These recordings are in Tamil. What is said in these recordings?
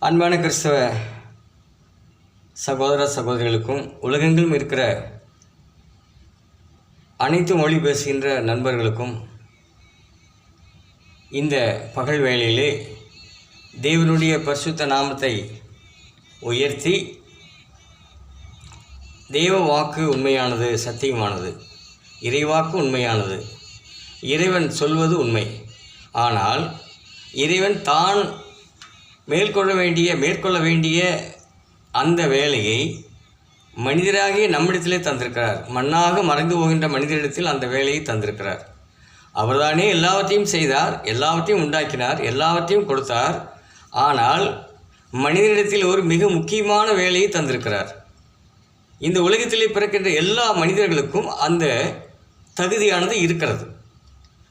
அன்பான கிறிஸ்தவ சகோதர சகோதரிகளுக்கும் உலகெங்கிலும் இருக்கிற அனைத்து மொழி பேசுகின்ற நண்பர்களுக்கும் இந்த பகல் வேளையிலே தேவனுடைய பரிசுத்த நாமத்தை உயர்த்தி, தேவ வாக்கு உண்மையானது, சத்தியமானது, இறைவாக்கு உண்மையானது, இறைவன் சொல்வது உண்மை. ஆனால் இறைவன் தான் மேற்கொள்ள வேண்டிய அந்த வேலையை மனிதராகிய நம்மிடத்திலே தந்திருக்கிறார். மண்ணாக மறைந்து போகின்ற மனிதரிடத்தில் அந்த வேலையை தந்திருக்கிறார். அவர்தானே எல்லாவற்றையும் செய்தார், எல்லாவற்றையும் உண்டாக்கினார், எல்லாவற்றையும் கொடுத்தார். ஆனால் மனிதனிடத்தில் ஒரு மிக முக்கியமான வேலையை தந்திருக்கிறார். இந்த உலகத்திலே பிறக்கின்ற எல்லா மனிதர்களுக்கும் அந்த தகுதியானது இருக்கிறது.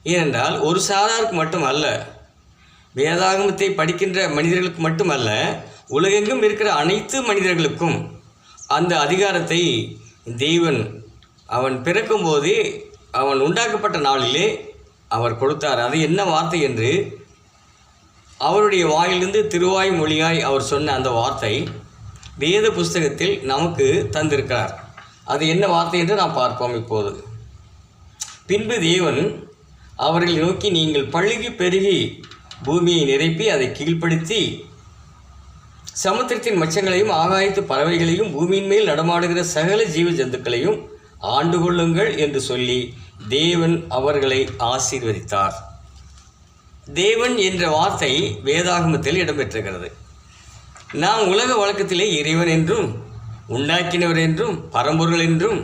ஏனென்றால் ஒரு சாராருக்கு மட்டும் அல்ல, வேதாகமத்தை படிக்கின்ற மனிதர்களுக்கு மட்டுமல்ல, உலகெங்கும் இருக்கிற அனைத்து மனிதர்களுக்கும் அந்த அதிகாரத்தை தேவன் அவன் பிறக்கும்போதே, அவன் உண்டாக்கப்பட்ட நாளிலே அவர் கொடுத்தார். அது என்ன வார்த்தை என்று அவருடைய வாயிலிருந்து திருவாய் மொழியாய் அவர் சொன்ன அந்த வார்த்தை வேத புஸ்தகத்தில் நமக்கு தந்திருக்கிறார். அது என்ன வார்த்தை என்று நாம் பார்ப்போம் இப்போது. பின்பு தேவன் அவர்களை நோக்கி, நீங்கள் பழுகி பெருகி பூமியை நிரப்பி அதை கீழ்ப்படுத்தி சமுத்திரத்தின் மச்சங்களையும் ஆகாயத்து பறவைகளையும் பூமியின் மேல் நடமாடுகிற சகல ஜீவ ஜந்துக்களையும் ஆண்டு கொள்ளுங்கள் என்று சொல்லி தேவன் அவர்களை ஆசீர்வதித்தார். தேவன் என்ற வார்த்தை வேதாகமத்தில் இடம்பெற்றிருக்கிறது. நாம் உலக வழக்கத்திலே இறைவன் என்றும், உண்டாக்கினவர் என்றும், பரம்பொருள் என்றும்,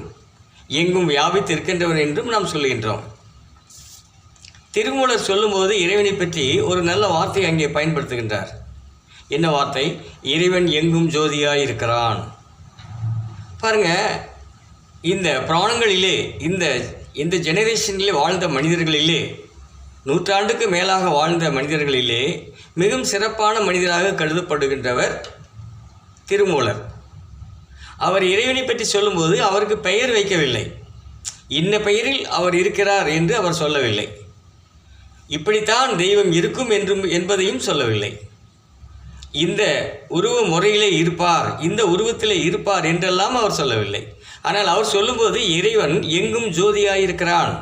எங்கும் வியாபித்து இருக்கின்றவர் என்றும் நாம் சொல்லுகின்றோம். திருமூலர் சொல்லும்போது இறைவனை பற்றி ஒரு நல்ல வார்த்தை அங்கே பயன்படுத்துகின்றார். என்ன வார்த்தை? இறைவன் எங்கும் ஜோதியாய் இருக்கிறான். பாருங்க, இந்த புராணங்களிலே, இந்த ஜெனரேஷனிலே வாழ்ந்த மனிதர்களிலே, நூற்றாண்டுக்கு மேலாக வாழ்ந்த மனிதர்களிலே மிகவும் சிறப்பான மனிதராக கருதப்படுகின்றவர் திருமூலர். அவர் இறைவனை பற்றி சொல்லும்போது அவருக்கு பெயர் வைக்கவில்லை. இன்ன பெயரில் அவர் இருக்கிறார் என்று அவர் சொல்லவில்லை. இப்படித்தான் தெய்வம் இருக்கும் என்பதையும் சொல்லவில்லை. இந்த உருவ முறையிலே இருப்பார், இந்த உருவத்திலே இருப்பார் என்றெல்லாம் அவர் சொல்லவில்லை. ஆனால் அவர் சொல்லும்போது இறைவன் எங்கும் ஜோதியாயிருக்கிறான்.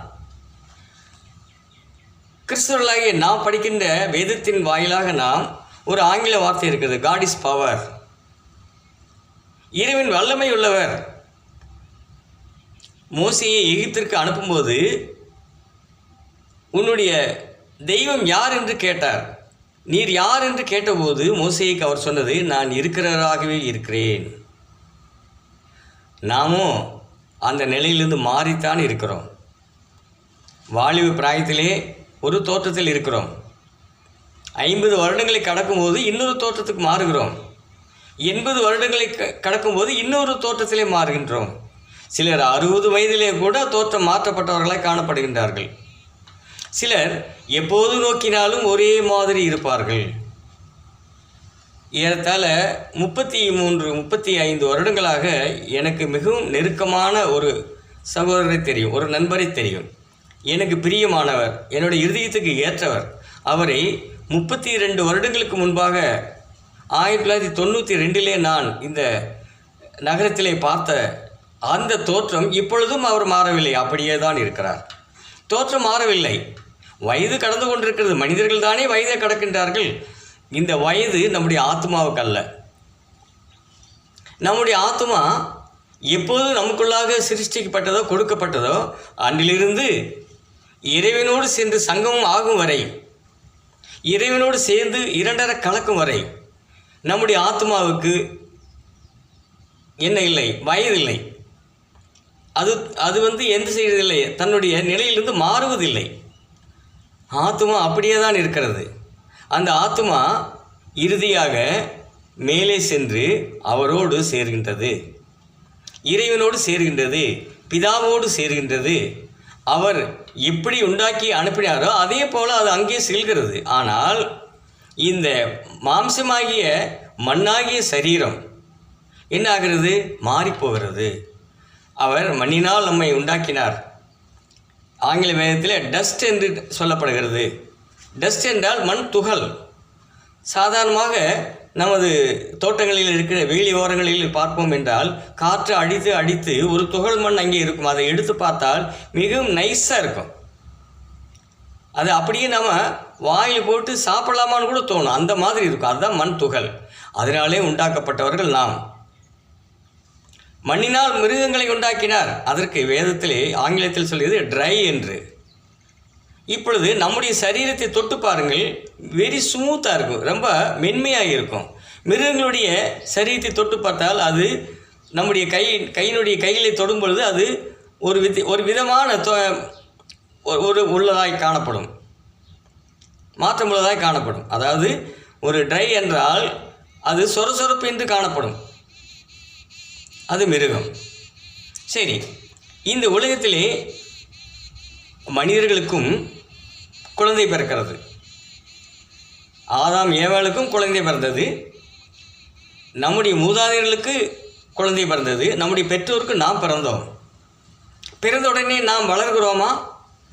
கிறிஸ்தவர்களாகிய நாம் படிக்கின்ற வேதத்தின் வாயிலாக நாம் ஒரு ஆங்கில வார்த்தை இருக்கிறது, காட் இஸ் பவர். இறைவன் வல்லமை உள்ளவர். மோசேயை எகிப்திற்கு அனுப்பும்போது உன்னுடைய தெய்வம் யார் என்று கேட்டார். நீர் யார் என்று கேட்டபோது மோசேக்கு அவர் சொன்னது, நான் இருக்கிறவராகவே இருக்கிறேன். நாமும் அந்த நிலையிலிருந்து மாறித்தான் இருக்கிறோம். வாலிப பிராயத்திலே ஒரு தோற்றத்தில் இருக்கிறோம். 50 வருடங்களை கடக்கும்போது இன்னொரு தோற்றத்துக்கு மாறுகிறோம். 80 வருடங்களை கடக்கும்போது இன்னொரு தோற்றத்திலே மாறுகின்றோம். சிலர் 60 வயதிலே கூட தோற்றம் மாற்றப்பட்டவர்களாய் காணப்படுகின்றார்கள். சிலர் எப்போது நோக்கினாலும் ஒரே மாதிரி இருப்பார்கள். ஏறத்தாழ 33-35 வருடங்களாக எனக்கு மிகவும் நெருக்கமான ஒரு சகோதரரை தெரியும், ஒரு நண்பரை தெரியும். எனக்கு பிரியமானவர், என்னுடைய இருதயத்துக்கு ஏற்றவர். அவரை 32 வருடங்களுக்கு முன்பாக 1992 நான் இந்த நகரத்திலே பார்த்த அந்த தோற்றம் இப்பொழுதும் அவர் மாறவில்லை, அப்படியே தான் இருக்கிறார். தோற்றம் மாறவில்லை. வயது கடந்து கொண்டிருக்கிறது. மனிதர்கள் தானே வயதை கடக்கின்றார்கள். இந்த வயது நம்முடைய ஆத்மாவுக்கு அல்ல. நம்முடைய ஆத்மா எப்போது நமக்குள்ளாக சிருஷ்டிக்கப்பட்டதோ, கொடுக்கப்பட்டதோ, அன்றிலிருந்து இறைவனோடு சென்று சங்கமம் ஆகும் வரை, இறைவனோடு சேர்ந்து இரண்டரை கலக்கும் வரை நம்முடைய ஆத்மாவுக்கு என்ன இல்லை? வயதில்லை. அது எந்த செய்வதில்லை, தன்னுடைய நிலையிலிருந்து மாறுவதில்லை. ஆத்மா அப்படியே தான் இருக்கிறது. அந்த ஆத்மா இறுதியாக மேலே சென்று அவரோடு சேர்கின்றது, இறைவனோடு சேர்கின்றது, பிதாவோடு சேர்கின்றது. அவர் எப்படி உண்டாக்கி அனுப்பினாரோ அதே போல் அது அங்கே செல்கிறது. ஆனால் இந்த மாம்சமாகிய மண்ணாகிய சரீரம் என்ன ஆகிறது? மாறிப்போகிறது. அவர் மண்ணினால் நம்மை உண்டாக்கினார். ஆங்கில வேதத்தில் டஸ்ட் என்று சொல்லப்படுகிறது. டஸ்ட் என்றால் மண் துகள். சாதாரணமாக நமது தோட்டங்களில் இருக்கிற வேலி ஓரங்களில் பார்ப்போம் என்றால் காற்று அடித்து அடித்து ஒரு துகள் மண் அங்கே இருக்கும். அதை எடுத்து பார்த்தால் மிகவும் நைஸாக இருக்கும். அது அப்படியே நம்ம வாயில் போட்டு சாப்பிடலாமான்னு கூட தோணும், அந்த மாதிரி இருக்கும். அதுதான் மண் துகள். அதனாலே உண்டாக்கப்பட்டவர்கள் நாம். மண்ணினால் மிருகங்களை உண்டாக்கினார். அதற்கு வேதத்திலே ஆங்கிலத்தில் சொல்கிறது ட்ரை என்று. இப்பொழுது நம்முடைய சரீரத்தை தொட்டு பாருங்கள், வெரி ஸ்மூத்தாக இருக்கும், ரொம்ப மென்மையாக இருக்கும். மிருகங்களுடைய சரீரத்தை தொட்டு பார்த்தால் அது நம்முடைய கையினுடைய கைகளை தொடும் பொழுது அது ஒரு விதமான உள்ளதாய் காணப்படும், மாற்றம் உள்ளதாய் காணப்படும். அதாவது ஒரு ட்ரை என்றால் அது சொரசொரப்பு என்று காணப்படும், அது மிருகம். சரி, இந்த உலகத்திலே மனிதர்களுக்கும் குழந்தை பிறக்கிறது. ஆதாம் ஏவாளுக்கும் குழந்தை பிறந்தது, நம்முடைய மூதாதையர்களுக்கு குழந்தை பிறந்தது, நம்முடைய பெற்றோருக்கு நாம் பிறந்தோம். பிறந்த உடனே நாம் வளர்கிறோமா,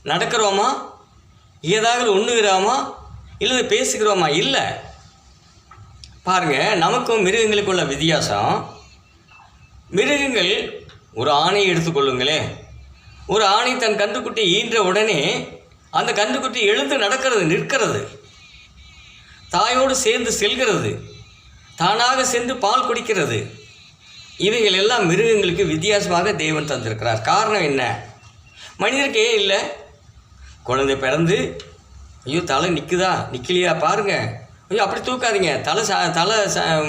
நடக்கிறோமா, ஏதாவது உண்ணுகிறோமா, இல்லை பேசுகிறோமா? இல்லை. பாருங்கள், நமக்கும் மிருகங்களுக்குள்ள வித்தியாசம். மிருகங்கள், ஒரு ஆணையை எடுத்துக்கொள்ளுங்களேன். ஒரு ஆணை தன் கன்றுக்குட்டி ஈன்ற உடனே அந்த கன்றுக்குட்டி எழுந்து நடக்கிறது, நிற்கிறது, தாயோடு சேர்ந்து செல்கிறது, தானாக சென்று பால் குடிக்கிறது. இவைகள் எல்லாம் மிருகங்களுக்கு வித்தியாசமாக தேவன் தந்திருக்கிறார். காரணம் என்ன? மனிதருக்கு ஏன் இல்லை? குழந்தை பிறந்து ஐயோ தலை நிற்குதா நிற்கலையா பாருங்கள், ஐயோ அப்படி தூக்காதீங்க, தலை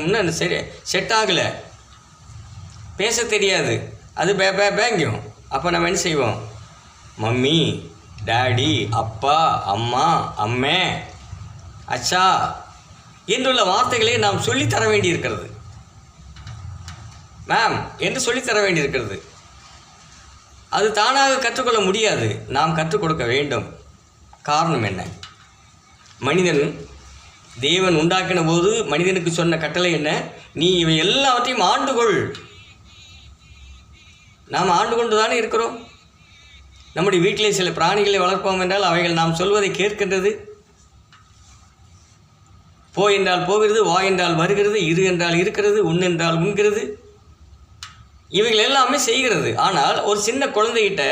இன்னும் சரி செட் ஆகலை, பேச தெரியாது, அது பேங்கும். அப்போ நம்ம என்ன செய்வோம்? மம்மி, டாடி, அப்பா, அம்மா, அம்மே, அச்சா என்றுள்ள வார்த்தைகளை நாம் சொல்லித்தர வேண்டியிருக்கிறது. மேம் என்று சொல்லித்தர வேண்டியிருக்கிறது. அது தானாக கற்றுக்கொள்ள முடியாது, நாம் கற்றுக் கொடுக்க வேண்டும். காரணம் என்ன? மனிதன் தேவன் உண்டாக்கின போது மனிதனுக்கு சொன்ன கட்டளை என்ன? நீ இவை எல்லாவற்றையும் ஆண்டுகொள். நாம் ஆண்டு கொண்டு தானே இருக்கிறோம். நம்முடைய வீட்டிலே சில பிராணிகளை வளர்ப்போம் என்றால் அவைகள் நாம் சொல்வதை கேட்கின்றது. போ என்றால் போகிறது, வா என்றால் வருகிறது, இரு என்றால் இருக்கிறது, உண் என்றால் உண்கிறது. இவைகள் எல்லாமே செய்கிறது. ஆனால் ஒரு சின்ன குழந்தைகிட்ட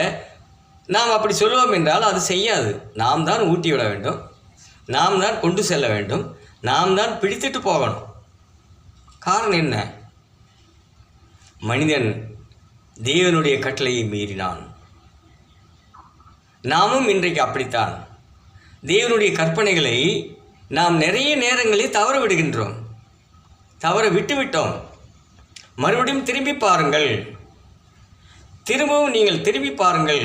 நாம் அப்படி சொல்லுவோம் என்றால் அது செய்யாது. நாம் தான் ஊட்டி விட வேண்டும், நாம் தான் கொண்டு செல்ல வேண்டும், நாம் தான் பிடித்துட்டு போகணும். காரணம் என்ன? மனிதன் தேவனுடைய கட்டளையை மீறினான். நாமும் இன்றைக்கு அப்படித்தான். தேவனுடைய கற்பனைகளை நாம் நிறைய நேரங்களில் தவற விடுகின்றோம், தவற விட்டுவிட்டோம். மறுபடியும் திரும்பி பாருங்கள், திரும்பவும் நீங்கள் திரும்பி பாருங்கள்.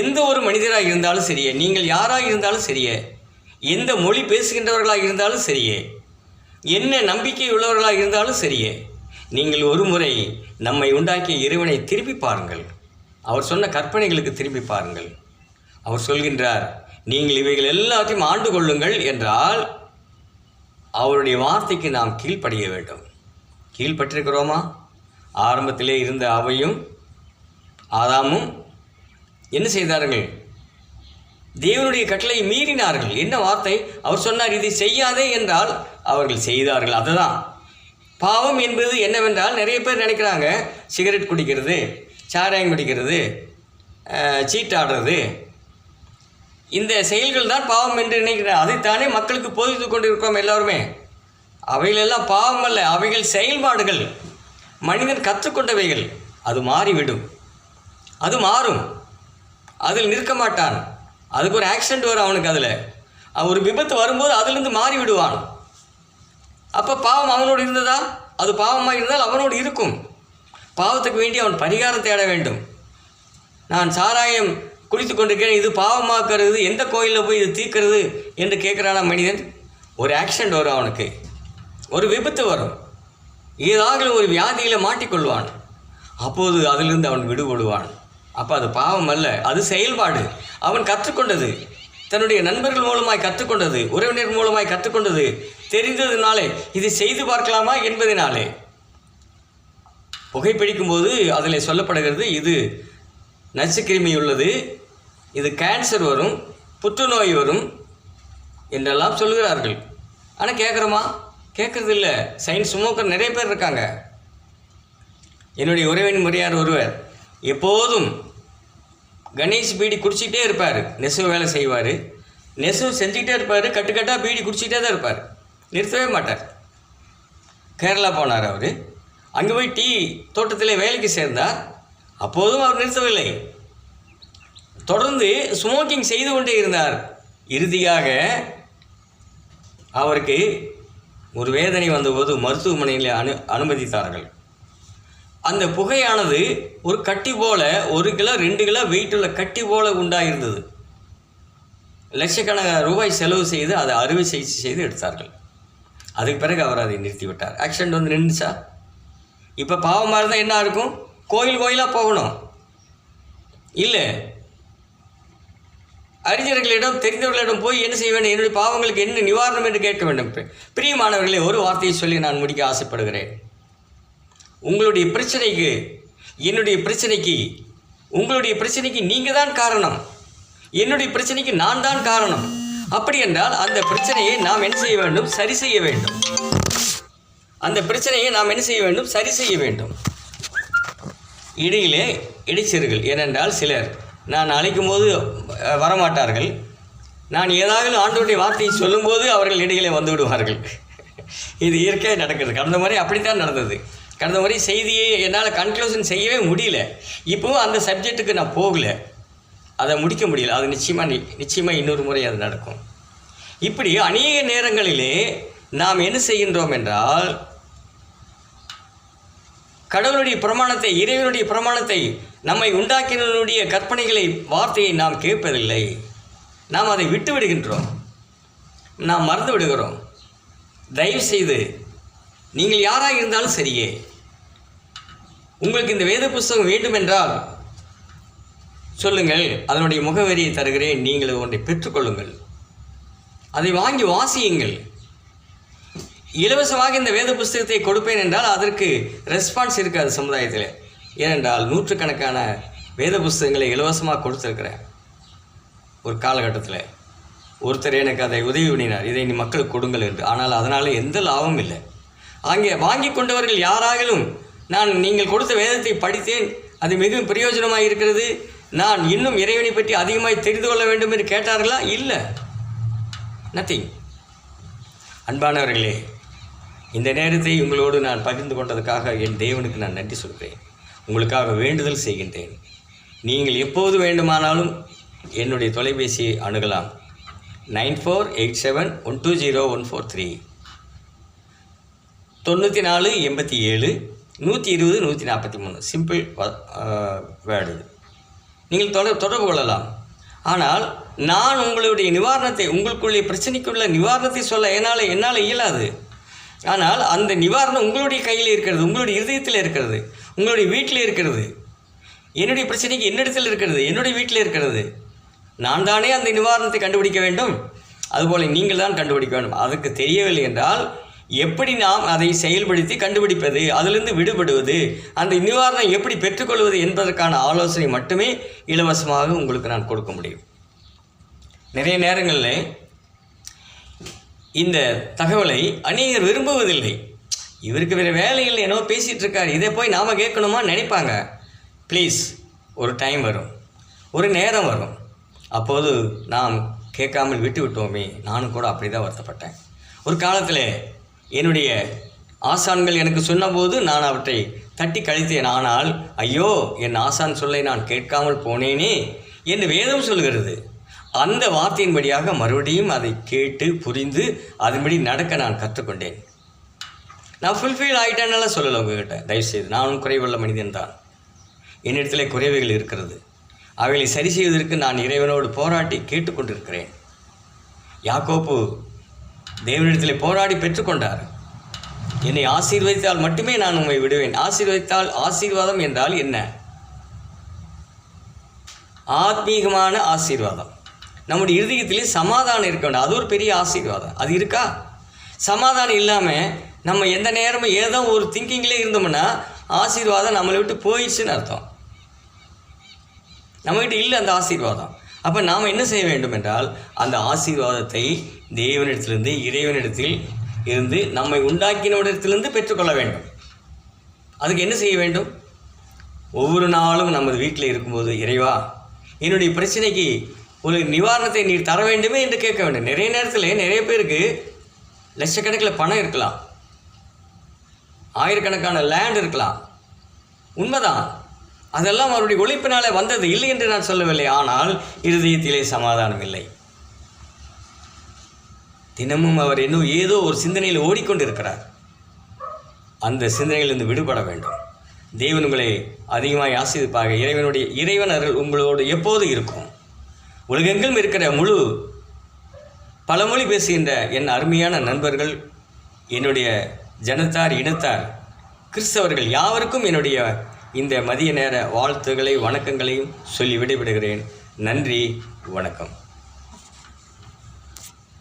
எந்த ஒரு மனிதராக இருந்தாலும் சரியே, நீங்கள் யாராக இருந்தாலும் சரியே, எந்த மொழி பேசுகின்றவர்களாக இருந்தாலும் சரியே, என்ன நம்பிக்கை உள்ளவர்களாக இருந்தாலும் சரியே, நீங்கள் ஒரு முறை நம்மை உண்டாக்கிய இறைவனை திரும்பி பாருங்கள். அவர் சொன்ன கற்பனைகளுக்கு திரும்பி பாருங்கள். அவர் சொல்கின்றார், நீங்கள் இவைகள் எல்லாத்தையும் ஆண்டு கொள்ளுங்கள் என்றால் அவருடைய வார்த்தைக்கு நாம் கீழ்ப்படிய வேண்டும். கீழ்ப்பட்டிருக்கிறோமா? ஆரம்பத்திலே இருந்த அவையும் ஆதாமும் என்ன செய்தார்கள்? தேவனுடைய கட்டளை மீறினார்கள். என்ன வார்த்தை? அவர் சொன்னார், இதை செய்யாதே என்றால் அவர்கள் செய்தார்கள். அதுதான் பாவம் என்பது. என்னவென்றால் நிறைய பேர் நினைக்கிறாங்க, சிகரெட் குடிக்கிறது, சாராயம் குடிக்கிறது, சீட்டாடுறது, இந்த செயல்கள் தான் பாவம் என்று நினைக்கிறார். அதைத்தானே மக்களுக்கு போதித்து கொண்டு இருக்கிறோம் எல்லோருமே. அவைகளெல்லாம் பாவம் அல்ல, அவைகள் செயல்பாடுகள், மனிதன் கற்றுக்கொண்டவைகள். அது மாறிவிடும், அது மாறும், அதில் நிற்க மாட்டான். அதுக்கு ஒரு ஆக்சிடெண்ட் வரும் அவனுக்கு, அதில் ஒரு விபத்து வரும்போது அதிலிருந்து மாறி விடுவான். அப்போ பாவம் அவனோடு இருந்ததா? அது பாவமாக இருந்தால் அவனோடு இருக்கும். பாவத்துக்கு வேண்டி அவன் பரிகாரம் தேட வேண்டும். நான் சாராயம் குடித்து கொண்டிருக்கிறேன், இது பாவமாக்குறது, எந்த கோயிலில் போய் இது தீர்க்கிறது என்று கேட்குறானா மனிதன்? ஒரு ஆக்சிடெண்ட் வரும் அவனுக்கு, ஒரு விபத்து வரும், ஏதாவது ஒரு வியாதியில் மாட்டிக்கொள்வான். அப்போது அதிலிருந்து அவன் விடுபடுவான். அப்போ அது பாவம் அல்ல, அது செயல்பாடு. அவன் கற்றுக்கொண்டது, தன்னுடைய நண்பர்கள் மூலமாய் கற்றுக்கொண்டது, உறவினர் மூலமாய் கற்றுக்கொண்டது, தெரிந்ததுனாலே இதை செய்து பார்க்கலாமா என்பதனாலே. புகைப்பிடிக்கும்போது அதில் சொல்லப்படுகிறது, இது நச்சுக்கிருமி உள்ளது, இது கேன்சர் வரும், புற்றுநோய் வரும் என்றெல்லாம் சொல்கிறார்கள். ஆனால் கேட்குறோமா? கேட்குறது இல்லை. சயின்ஸ் ஸ்மோக்கர் நிறைய பேர் இருக்காங்க. என்னுடைய உறவின் முறையார் ஒருவர் எப்போதும் கணேஷ் பீடி குடிச்சிக்கிட்டே இருப்பார். நெசவு வேலை செய்வார், நெசவு செஞ்சுக்கிட்டே இருப்பார், கட்டுக்கட்டாக பீடி குடிச்சிக்கிட்டே தான் இருப்பார், நிறுத்தவே மாட்டார். கேரளா போனார் அவர். அங்கே போய் டீ தோட்டத்தில் வேலைக்கு சேர்ந்தார். அப்போதும் அவர் நிறுத்தவில்லை, தொடர்ந்து ஸ்மோக்கிங் செய்து கொண்டே இருந்தார். இறுதியாக அவருக்கு ஒரு வேதனை வந்தபோது மருத்துவமனையில் அனுமதித்தார்கள். அந்த புகையானது ஒரு கட்டி போல 1 கிலோ 2 கிலோ வெயிட் உள்ள கட்டி போல உண்டாயிருந்தது. லட்சக்கணக்கான ரூபாய் செலவு செய்து அதை அறுவை சிகிச்சை செய்து எடுத்தார்கள். அதுக்கு பிறகு அவர் அதை நிறுத்திவிட்டார். ஆக்சிடென்ட் வந்து நின்றுச்சா? இப்போ பாவமாக இருந்தால் என்ன இருக்கும்? கோயிலாக போகணும் இல்லை, அறிஞர்களிடம் தெரிந்தவர்களிடம் போய் என்ன செய்ய வேண்டும், என்னுடைய பாவங்களுக்கு என்ன நிவாரணம் என்று கேட்க வேண்டும். பிரியமானவர்களே, ஒரு வார்த்தையை சொல்லி நான் முடிக்க ஆசைப்படுகிறேன். உங்களுடைய பிரச்சனைக்கு, என்னுடைய பிரச்சனைக்கு, உங்களுடைய பிரச்சனைக்கு நீங்கள் தான் காரணம், என்னுடைய பிரச்சனைக்கு நான் தான் காரணம். அப்படி என்றால் அந்த பிரச்சனையை நாம் என்ன செய்ய வேண்டும்? சரி செய்ய வேண்டும். அந்த பிரச்சனையை நாம் என்ன செய்ய வேண்டும்? சரி செய்ய வேண்டும். இடையிலே இடைச்சர்கள், ஏனென்றால் சிலர் நான் அழைக்கும் போது வரமாட்டார்கள், நான் ஏதாவது ஆண்டவருடைய வார்த்தையை சொல்லும்போது அவர்கள் இடையிலே வந்து விடுவார்கள். இது இயற்கையாக நடக்கிறது. கடந்த முறை அப்படித்தான் நடந்தது. கடந்த முறை செய்தியை என்னால் கன்க்ளூஷன் செய்யவே முடியல. இப்போவும் அந்த சப்ஜெக்ட்டுக்கு நான் போகலை, அதை முடிக்க முடியல. அது நிச்சயமாக இன்னொரு முறை அது நடக்கும். இப்படி அநேக நேரங்களிலே நாம் என்ன செய்கின்றோம் என்றால், கடவுளுடைய பிரமாணத்தை, இறைவனுடைய பிரமாணத்தை, நம்மை உண்டாக்கினுடைய கற்பனைகளை, வார்த்தையை நாம் கேட்பதில்லை. நாம் அதை விட்டு விடுகின்றோம், நாம் மறந்து விடுகிறோம். தயவு செய்து நீங்கள் யாராக இருந்தாலும் சரியே, உங்களுக்கு இந்த வேத புஸ்தகம் வேண்டுமென்றால் சொல்லுங்கள், அதனுடைய முகவரியை தருகிறேன், நீங்கள் ஒன்றை பெற்றுக்கொள்ளுங்கள், அதை வாங்கி வாசியுங்கள். இலவசமாக இந்த வேத புஸ்தகத்தை கொடுப்பேன் என்றால் அதற்கு ரெஸ்பான்ஸ் இருக்காது சமுதாயத்தில். ஏனென்றால் நூற்றுக்கணக்கான வேத புஸ்தகங்களை இலவசமாக கொடுத்துருக்கிறேன். ஒரு காலகட்டத்தில் ஒருத்தர் எனக்கு அதை உதவி பண்ணினார், இதை நீ மக்களுக்கு கொடுங்கள் என்று. ஆனால் அதனால் எந்த லாபமும் இல்லை. அங்கே வாங்கி கொண்டவர்கள் யாராகிலும் நான் நீங்கள் கொடுத்த வேதத்தை படித்தேன், அது மிகவும் பிரயோஜனமாக இருக்கிறது, நான் இன்னும் இறைவனை பற்றி அதிகமாக தெரிந்து கொள்ள வேண்டும் என்று கேட்டார்களா? இல்லை, நத்திங். அன்பானவர்களே, இந்த நேரத்தை உங்களோடு நான் பகிர்ந்து கொண்டதுக்காக என் தேவனுக்கு நான் நன்றி சொல்கிறேன். உங்களுக்காக வேண்டுதல் செய்கின்றேன். நீங்கள் எப்போது வேண்டுமானாலும் என்னுடைய தொலைபேசியை அணுகலாம். 9487120143 94 87 120 143. Simple word. நீங்கள் தொடர்பு கொள்ளலாம். ஆனால் நான் உங்களுடைய நிவாரணத்தை, உங்களுக்குள்ளே பிரச்சனைக்குள்ள நிவாரணத்தை சொல்ல என்னால் இயலாது. ஆனால் அந்த நிவாரணம் உங்களுடைய கையில் இருக்கிறது, உங்களுடைய இருதயத்தில் இருக்கிறது, உங்களுடைய வீட்டில் இருக்கிறது. என்னுடைய பிரச்சனைக்கு என்னிடத்தில் இருக்கிறது, என்னுடைய வீட்டில் இருக்கிறது. நான் தானே அந்த நிவாரணத்தை கண்டுபிடிக்க வேண்டும், அதுபோல் நீங்கள் தான் கண்டுபிடிக்க வேண்டும். அதுக்கு தெரியவில்லை என்றால் எப்படி நாம் அதை செயல்படுத்தி கண்டுபிடிப்பது, அதிலிருந்து விடுபடுவது, அந்த நிவாரணம் எப்படி பெற்றுக்கொள்வது என்பதற்கான ஆலோசனை மட்டுமே இலவசமாக உங்களுக்கு நான் கொடுக்க முடியும். நிறைய நேரங்களில் இந்த தகவலை அநேகர் விரும்புவதில்லை. இவருக்கு வேறு வேலையில் என்னோ பேசிகிட்டு இருக்கார், இதை போய் நாம் கேட்கணுமா நினைப்பாங்க. ப்ளீஸ், ஒரு டைம் வரும், ஒரு நேரம் வரும், அப்போது நாம் கேட்காமல் விட்டு விட்டோமே. நானும் கூட அப்படி தான் வருத்தப்பட்டேன். ஒரு காலத்தில் என்னுடைய ஆசான்கள் எனக்கு சொன்னபோது நான் அவற்றை தட்டி கழித்தேன். ஆனால் ஐயோ, என் ஆசான் சொல்லை நான் கேட்காமல் போனேனே என்று வேதம் சொல்கிறது. அந்த வார்த்தையின்படியாக மறுபடியும் அதை கேட்டு புரிந்து அதன்படி நடக்க நான் கற்றுக்கொண்டேன். நான் ஃபுல்ஃபில் ஆகிட்டேன்னால சொல்லலை உங்ககிட்ட. தயவுசெய்து, நானும் குறைவுள்ள மனிதன் தான். என்னிடத்தில் குறைவுகள் இருக்கிறது. அவைகளை சரி செய்வதற்கு நான் இறைவனோடு போராட்டி கேட்டுக்கொண்டிருக்கிறேன். யாக்கோப்பு தேவனிடத்தில் போராடி பெற்றுக்கொண்டார். என்னை ஆசீர்வதித்தால் மட்டுமே நான் உம்மை விடுவேன். ஆசீர்வதித்தால், ஆசீர்வாதம் என்றால் என்ன? ஆத்மீகமான ஆசீர்வாதம். நம்முடைய இருதயத்திலே சமாதானம் இருக்க வேண்டும். அது ஒரு பெரிய ஆசீர்வாதம். அது இருக்கா? சமாதானம் இல்லாமல் நம்ம எந்த நேரமும் ஏதோ ஒரு திங்கிங்லேயே இருந்தோம்னா ஆசீர்வாதம் நம்மளை விட்டு போயிடுச்சுன்னு அர்த்தம். நம்மகிட்ட இல்லை அந்த ஆசீர்வாதம். அப்போ நாம் என்ன செய்ய வேண்டும் என்றால், அந்த ஆசீர்வாதத்தை தேவனிடத்திலிருந்து, இறைவனிடத்தில் இருந்து, நம்மை உண்டாக்கினவனிடத்திலிருந்து பெற்றுக்கொள்ள வேண்டும். அதுக்கு என்ன செய்ய வேண்டும்? ஒவ்வொரு நாளும் நமது வீட்டில் இருக்கும்போது, இறைவா, என்னுடைய பிரச்சனைக்கு ஒரு நிவாரணத்தை நீர் தர வேண்டுமே என்று கேட்க வேண்டும். நிறைய நேரத்தில் நிறைய பேருக்கு லட்சக்கணக்கில் பணம் இருக்கலாம், ஆயிரக்கணக்கான லேண்ட் இருக்கலாம், உண்மைதான். அதெல்லாம் அவருடைய உழைப்பினாலே வந்தது, இல்லை என்று நான் சொல்லவில்லை. ஆனால் இருதயத்திலே சமாதானம் இல்லை. தினமும் அவர் இன்னும் ஏதோ ஒரு சிந்தனையில் ஓடிக்கொண்டிருக்கிறார். அந்த சிந்தனையிலிருந்து விடுபட வேண்டும். தேவன் உங்களை அதிகமாக ஆசீர்வதிப்பாக. இறைவன் அருள் உங்களோடு எப்போது இருக்கும். உலகெங்கிலும் இருக்கிற முழு பல மொழி பேசுகின்ற என் அருமையான நண்பர்கள், என்னுடைய ஜனத்தார், இனத்தார், கிறிஸ்தவர்கள் யாவருக்கும் என்னுடைய இந்த மதிய நேர வாழ்த்துக்களை, வணக்கங்களையும் சொல்லி விடைபெறுகிறேன். நன்றி, வணக்கம்.